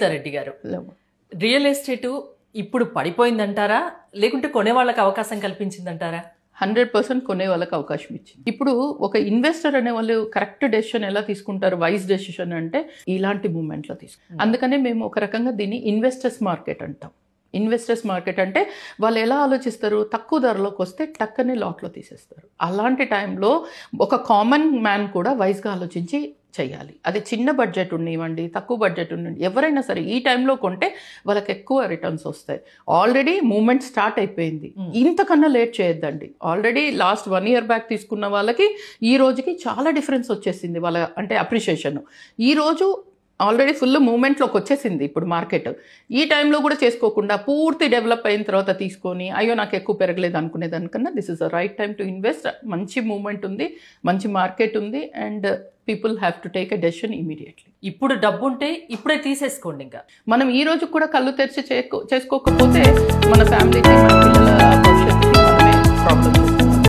రెడ్డి గారు, real estate ఇప్పుడు పడిపోయిందంటారా లేకుంటే కొనే వాళ్ళకి అవకాశం కల్పించిందంటారా? 100% కొనే వాళ్ళకి అవకాశం ఇచ్చింది. ఇప్పుడు ఒక ఇన్వెస్టర్ అనే వాళ్ళు కరెక్ట్ డెసిషన్ ఎలా తీసుకుంటారు, వైజ్ డెసిషన్ అంటే ఇలాంటి మూమెంట్లో తీసుకుంటారు. అందుకనే మేము ఒక రకంగా దీన్ని ఇన్వెస్టర్స్ మార్కెట్ అంటాం. ఇన్వెస్టర్స్ మార్కెట్ అంటే వాళ్ళు ఎలా ఆలోచిస్తారు, తక్కువ ధరలోకి వస్తే టక్కనే లాట్లో తీసేస్తారు. అలాంటి టైంలో ఒక కామన్ మ్యాన్ కూడా వైజ్గా ఆలోచించి చేయాలి. అది చిన్న బడ్జెట్ ఉండనివ్వండి, తక్కువ బడ్జెట్ ఉండండి, ఎవరైనా సరే ఈ టైంలో కొంటే వాళ్ళకి ఎక్కువ రిటర్న్స్ వస్తాయి. ఆల్రెడీ మూమెంట్ స్టార్ట్ అయిపోయింది, ఇంతకన్నా లేట్ చేయొద్దండి. ఆల్రెడీ లాస్ట్ 1 year బ్యాక్ తీసుకున్న వాళ్ళకి ఈ రోజుకి చాలా డిఫరెన్స్ వచ్చేసింది వాళ్ళ అంటే అప్రిషియేషన్. ఈరోజు ఆల్రెడీ ఫుల్ మూమెంట్లోకి వచ్చేసింది ఇప్పుడు మార్కెట్. ఈ టైంలో కూడా చేసుకోకుండా పూర్తి డెవలప్ అయిన తర్వాత తీసుకొని అయ్యో నాకు ఎక్కువ పెరగలేదు అనుకునే దానికన్నా this is the right time to invest. మంచి మూమెంట్ ఉంది, మంచి మార్కెట్ ఉంది, and people have to take a decision immediately. ఇప్పుడు డబ్బు ఉంటే ఇప్పుడే తీసేసుకోండి. ఇంకా మనం ఈ రోజు కూడా కళ్ళు తెరిచి చేసుకోకపోతే మన ఫ్యామిలీకి మన పిల్లల